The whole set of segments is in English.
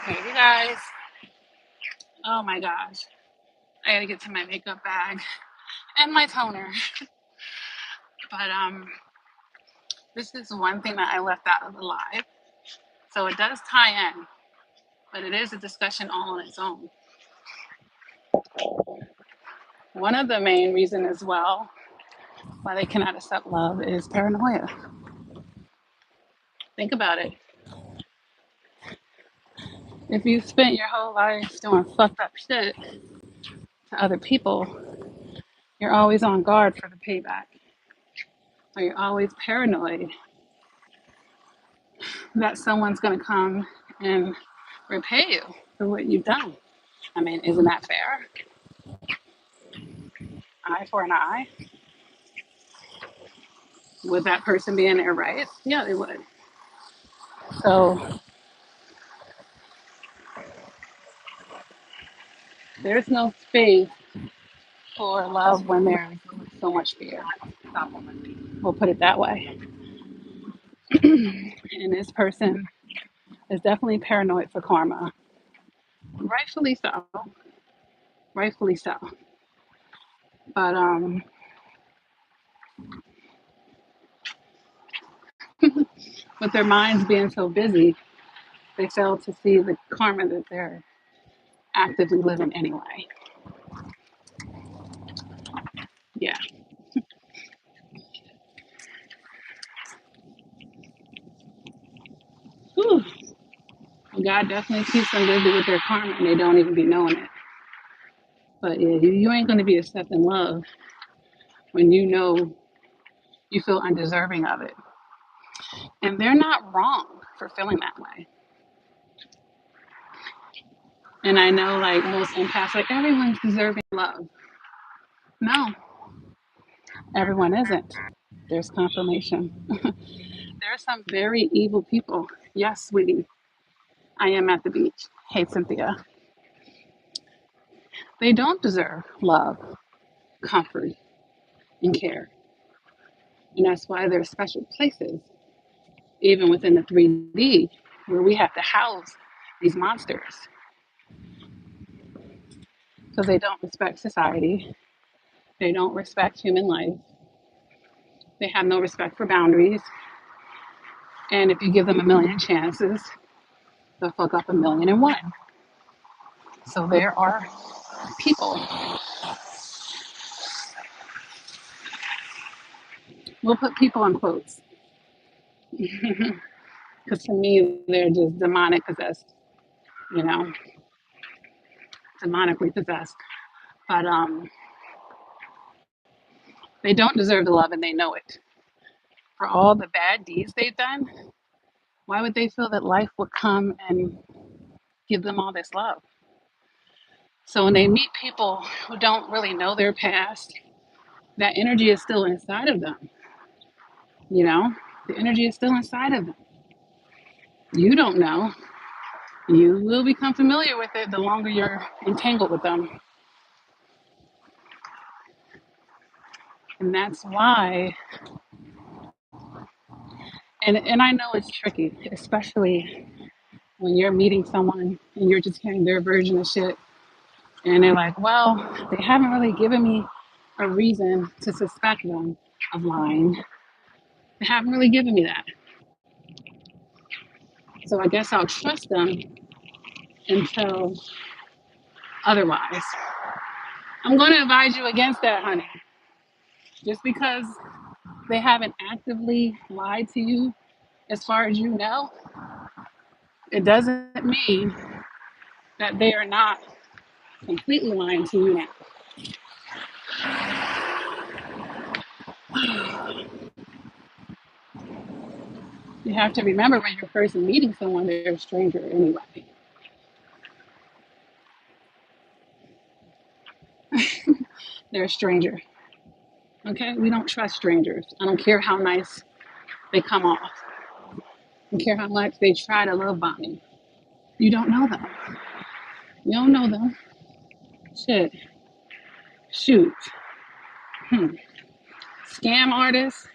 Hey, you guys. Oh my gosh. I gotta get to my makeup bag and my toner. But this is one thing that I left out of the live. So it does tie in, but it is a discussion all on its own. One of the main reasons as well why they cannot accept love is paranoia. Think about it. If you spent your whole life doing fucked up shit to other people, you're always on guard for the payback. Or you're always paranoid that someone's gonna come and repay you for what you've done. I mean, isn't that fair? Eye for an eye. Would that person be in their right? Yeah, they would. So there's no space for love when there's so much fear. We'll put it that way. And this person is definitely paranoid for karma. Rightfully so. Rightfully so. But with their minds being so busy, they fail to see the karma that they're actively living anyway. Yeah. Whew. God definitely keeps them busy with their karma and they don't even be knowing it. But yeah, you ain't going to be accepting love when you know you feel undeserving of it. And they're not wrong for feeling that way. And I know, like most empaths, like everyone's deserving love. No, everyone isn't. There's confirmation. There are some very evil people. Yes, sweetie, I am at the beach. Hey, Cynthia. They don't deserve love, comfort, and care. And that's why there's special places, even within the 3D, where we have to house these monsters because they don't respect society. They don't respect human life. They have no respect for boundaries. And if you give them a million chances, they'll fuck up a million and one. So there are people. We'll put people in quotes because to me, they're just demonic possessed, you know, demonically possessed. But they don't deserve the love and they know it. For all the bad deeds they've done, why would they feel that life would come and give them all this love? So when they meet people who don't really know their past, that energy is still inside of them. You know, the energy is still inside of them. You don't know. You will become familiar with it the longer you're entangled with them. And that's why, and I know it's tricky, especially when you're meeting someone and you're just hearing their version of shit. And they're like, well, they haven't really given me a reason to suspect them of lying. They haven't really given me that. So I guess I'll trust them until otherwise. I'm going to advise you against that, honey. Just because they haven't actively lied to you, as far as you know, it doesn't mean that they are not completely lying to you now. You have to remember when you're first meeting someone, they're a stranger anyway. They're a stranger. Okay? We don't trust strangers. I don't care how nice they come off. I don't care how much they try to love bomb you. You don't know them. You don't know them. Shit. Shoot. Hmm. Scam artists,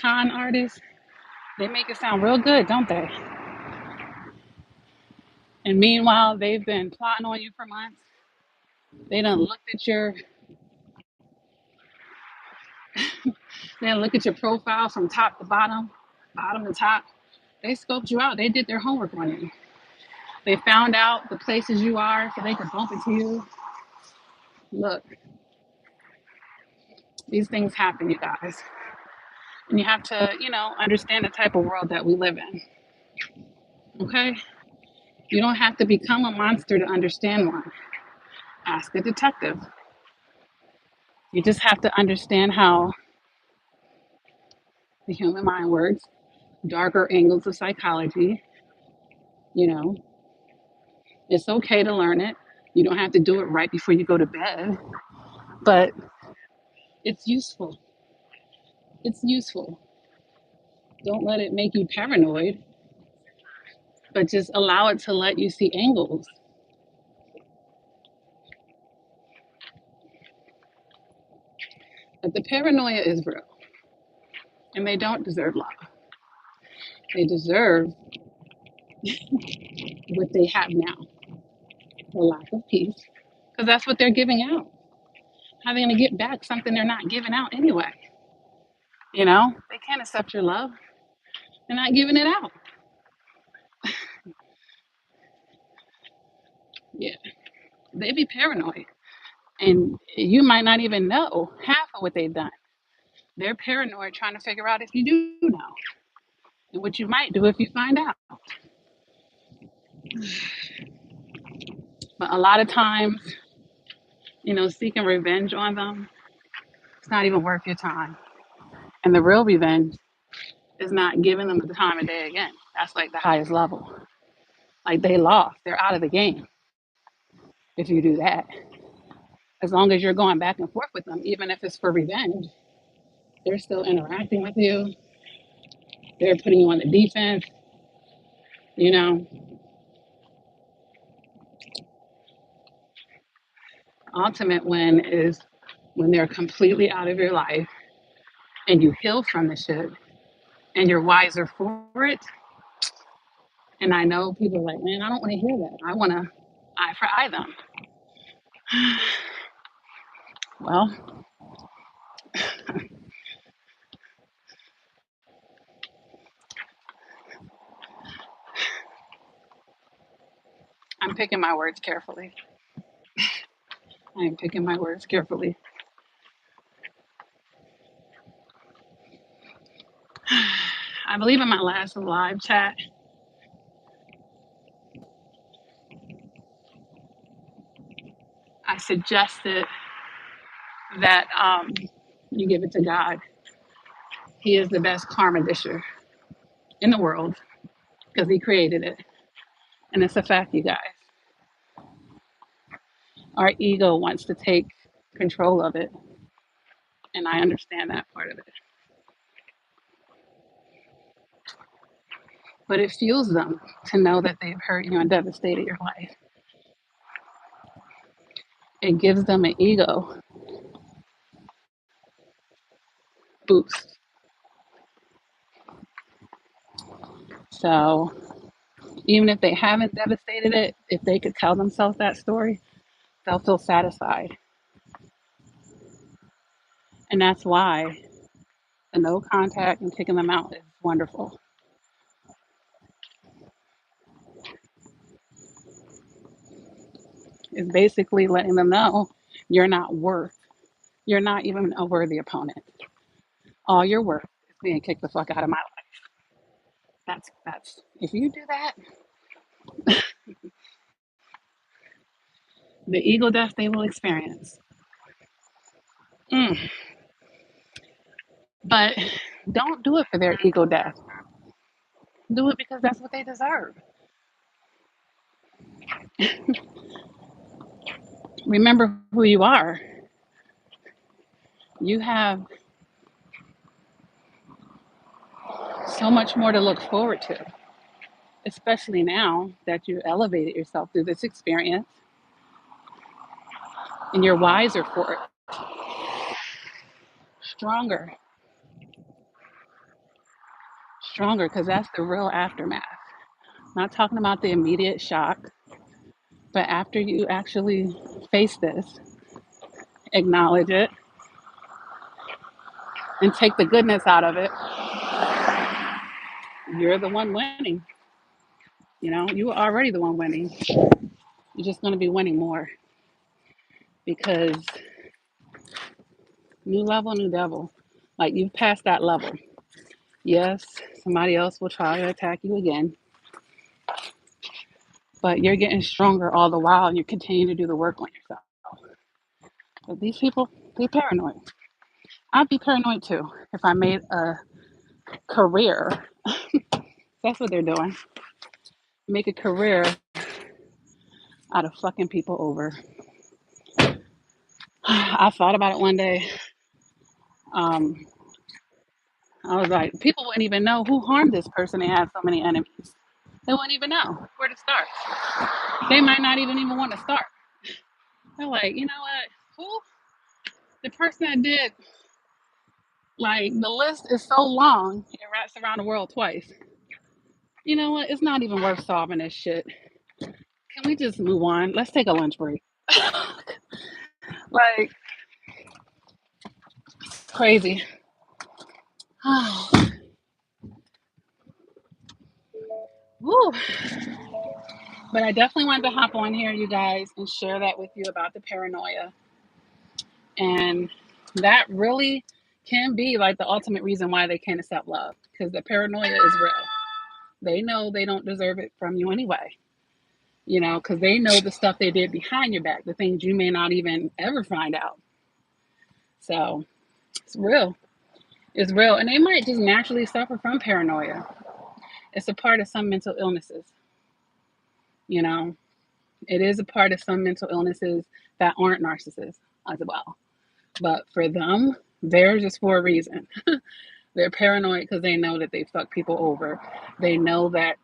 con artists, they make it sound real good, don't they? And meanwhile, they've been plotting on you for months. They done looked at your they done look at your profile from top to bottom, bottom to top. They scoped you out. They did their homework on you. They found out the places you are so they could bump into you. Look, these things happen, you guys. And you have to, understand the type of world that we live in. Okay? You don't have to become a monster to understand one. Ask a detective. You just have to understand how the human mind works, darker angles of psychology. You know, it's okay to learn it. You don't have to do it right before you go to bed, but it's useful. It's useful. Don't let it make you paranoid, but just allow it to let you see angles. But the paranoia is real, and they don't deserve love. They deserve what they have now, the lack of peace, because that's what they're giving out. How are they going to get back something they're not giving out anyway? They can't accept your love. They're not giving it out. Yeah, they be paranoid. And you might not even know half of what they've done. They're paranoid trying to figure out if you do know and what you might do if you find out. But a lot of times, seeking revenge on them, it's not even worth your time. And the real revenge is not giving them the time of day again. That's like the highest level. Like they lost, they're out of the game if you do that. As long as you're going back and forth with them, even if it's for revenge, they're still interacting with you. They're putting you on the defense. You know, ultimate win is when they're completely out of your life and you heal from the shit and you're wiser for it. And I know people are like, man, I don't want to hear that. I want to eye for eye them. Well, I'm picking my words carefully. I am picking my words carefully. I believe in my last live chat, I suggested that you give it to God. He is the best karma disher in the world because He created it. And it's a fact, you guys. Our ego wants to take control of it. And I understand that part of it. But it fuels them to know that they've hurt you and devastated your life. It gives them an ego boost. So even if they haven't devastated it, if they could tell themselves that story, they'll feel satisfied. And that's why the no contact and kicking them out is wonderful. It's basically letting them know you're not worth, you're not even a worthy opponent. All you're worth is being kicked the fuck out of my life. That's if you do that, the ego death they will experience. Mm. But don't do it for their ego death. Do it because that's what they deserve. Remember who you are. You have so much more to look forward to, especially now that you elevated yourself through this experience and you're wiser for it, stronger, stronger, because that's the real aftermath. Not talking about the immediate shock. But after you actually face this, acknowledge it, and take the goodness out of it, you're the one winning. You know, you were already the one winning. You're just going to be winning more because new level, new devil. Like you've passed that level. Yes, somebody else will try to attack you again, but you're getting stronger all the while and you continue to do the work on yourself. But these people, they paranoid. I'd be paranoid too if I made a career. That's what they're doing. Make a career out of fucking people over. I thought about it one day. Um, I was like, people wouldn't even know who harmed this person. They had so many enemies. They wouldn't even know where to start. They might not even want to start. They're like, you know what? Who? The person that did, like, the list is so long, it wraps around the world twice. You know what? It's not even worth solving this shit. Can we just move on? Let's take a lunch break. Like, crazy. Woo. But I definitely wanted to hop on here, you guys, and share that with you about the paranoia. And that really can be like the ultimate reason why they can't accept love because the paranoia is real. They know they don't deserve it from you anyway, you know, because they know the stuff they did behind your back, the things you may not even ever find out. So it's real. It's real. And they might just naturally suffer from paranoia. It's a part of some mental illnesses, you know, it is a part of some mental illnesses that aren't narcissists as well. But for them, they're just for a reason. They're paranoid because they know that they fuck people over. They know that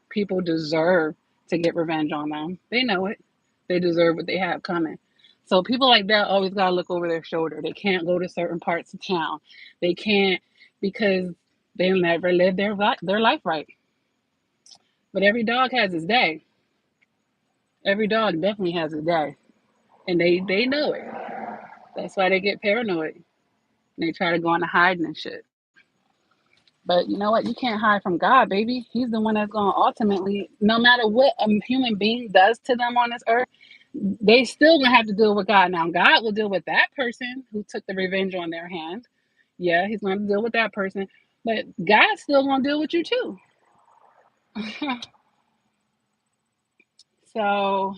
people deserve to get revenge on them. They know it. They deserve what they have coming. So people like that always gotta look over their shoulder. They can't go to certain parts of town. They can't because they never lived their life right. But every dog has his day. Every dog definitely has his day, and they know it. That's why they get paranoid. And they try to go into hiding and shit. But you know what? You can't hide from God, baby. He's the one that's going to ultimately, no matter what a human being does to them on this earth, they still going to have to deal with God. Now, God will deal with that person who took the revenge on their hand. Yeah, he's going to deal with that person. But God's still going to deal with you too. So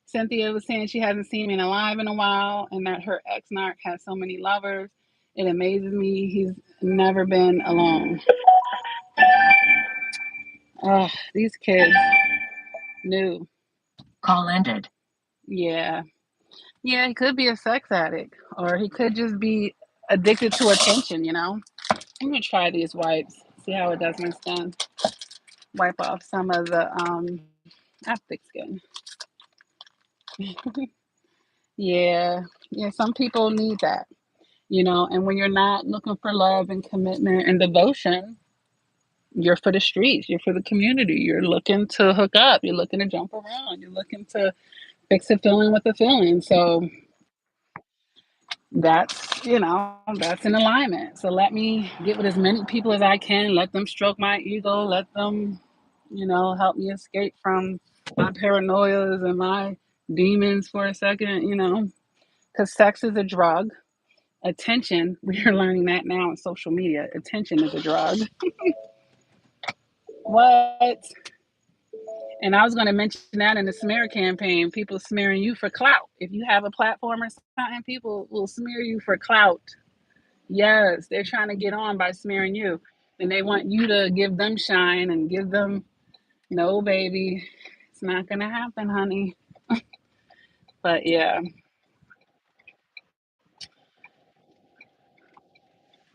Cynthia was saying she hasn't seen me alive in a while and that her ex-narc has so many lovers. It amazes me. He's never been alone. Oh, these kids knew. Call ended. Yeah. Yeah, he could be a sex addict or he could just be addicted to attention, you know? I'm going to try these wipes, see how it does my skin. Wipe off some of the, I have thick skin. Yeah. Yeah, some people need that, you know? And when you're not looking for love and commitment and devotion, you're for the streets, you're for the community, you're looking to hook up, you're looking to jump around, you're looking to fix a feeling with a feeling. So that's, you know, that's in alignment. So let me get with as many people as I can, let them stroke my ego, let them, you know, help me escape from my paranoias and my demons for a second, you know, because sex is a drug. Attention, we are learning that now in social media. Attention is a drug. What? And I was going to mention that in the smear campaign, people smearing you for clout. If you have a platform or something, people will smear you for clout. Yes, they're trying to get on by smearing you. And they want you to give them shine and give them, no, baby, it's not going to happen, honey. But yeah,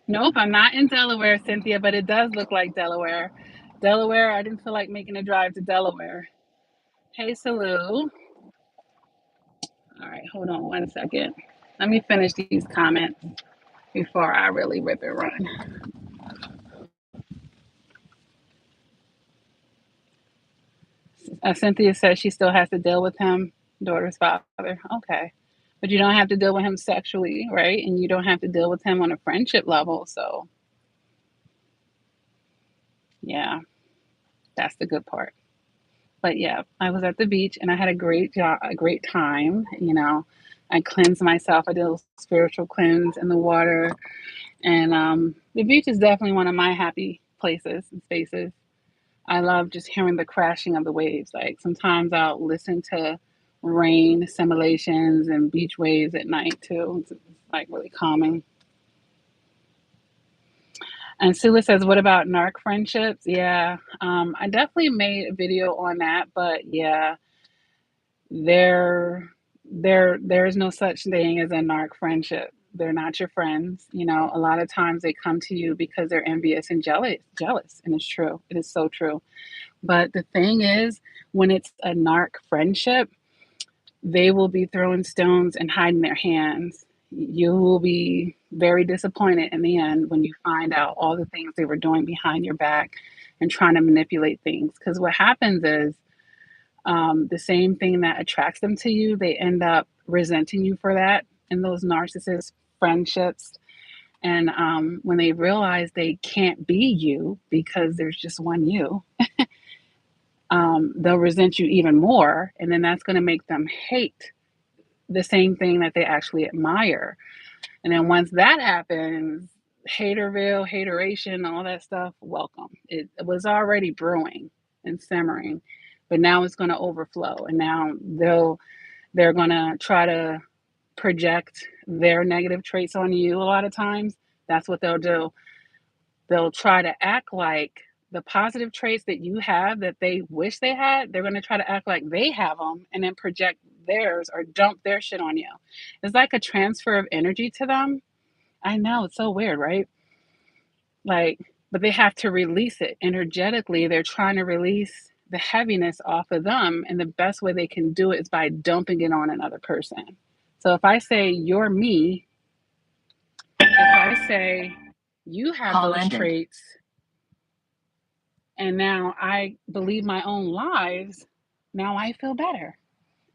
nope, I'm not in Delaware, Cynthia, but it does look like Delaware. Delaware, I didn't feel like making a drive to Delaware. Hey, Salou. All right, hold on one second. Let me finish these comments before I really rip and run. Cynthia says she still has to deal with him, daughter's father. Okay. But you don't have to deal with him sexually, right? And you don't have to deal with him on a friendship level. So, yeah, that's the good part. But yeah, I was at the beach and I had a great job, a great time. I cleansed myself. I did a spiritual cleanse in the water, and the beach is definitely one of my happy places and spaces. I love just hearing the crashing of the waves. Like sometimes I'll listen to rain simulations and beach waves at night too. It's like really calming. And Sula says, "What about narc friendships?" Yeah, I definitely made a video on that, but yeah, there is no such thing as a narc friendship. They're not your friends. A lot of times they come to you because they're envious and jealous, and it's true. It is so true. But the thing is, when it's a narc friendship, they will be throwing stones and hiding their hands. You will be very disappointed in the end when you find out all the things they were doing behind your back and trying to manipulate things. Because what happens is the same thing that attracts them to you, they end up resenting you for that in those narcissist friendships. And when they realize they can't be you because there's just one you, they'll resent you even more. And then that's going to make them hate the same thing that they actually admire. And then once that happens, haterville, hateration, all that stuff, welcome. It was already brewing and simmering, but now it's going to overflow. And now they're going to try to project their negative traits on you a lot of times. That's what they'll do. They'll try to act like the positive traits that you have that they wish they had, they're going to try to act like they have them and then project theirs or dump their shit on you. It's like a transfer of energy to them. I know, it's so weird, right? Like, but they have to release it energetically. They're trying to release the heaviness off of them. And the best way they can do it is by dumping it on another person. So if I say, you're me, if I say, you have Call those ended. traits, and now I believe my own lies, now I feel better.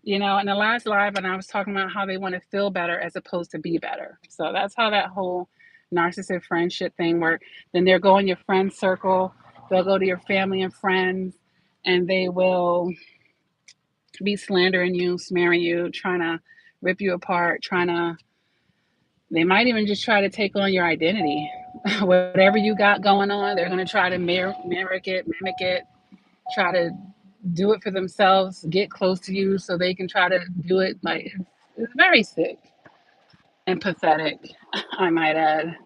In the last live, and I was talking about how they want to feel better as opposed to be better. So that's how that whole narcissistic friendship thing works. Then they'll go in your friend circle, they'll go to your family and friends, and they will be slandering you, smearing you, trying to rip you apart, they might even just try to take on your identity. Whatever you got going on, they're going to try to mimic it, try to do it for themselves, get close to you so they can try to do it. Like, it's very sick and pathetic, I might add.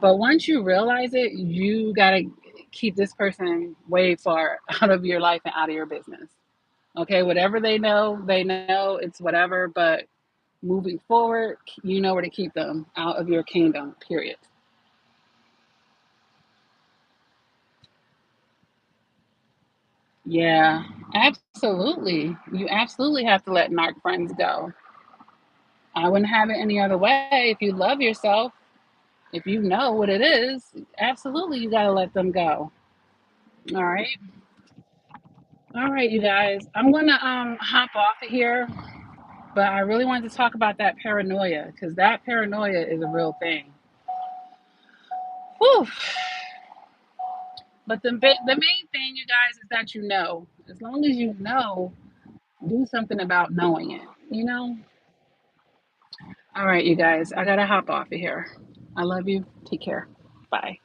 But once you realize it, you got to keep this person way far out of your life and out of your business. Okay, whatever they know, it's whatever. But moving forward, you know where to keep them out of your kingdom, period. Yeah, absolutely. You absolutely have to let narc friends go. I wouldn't have it any other way. If you love yourself, if you know what it is, absolutely you got to let them go. All right. All right, you guys. I'm going to hop off of here, but I really wanted to talk about that paranoia cuz that paranoia is a real thing. Whew. But the main thing, you guys, is that you know. As long as you know, do something about knowing it. All right, you guys. I got to hop off of here. I love you. Take care. Bye.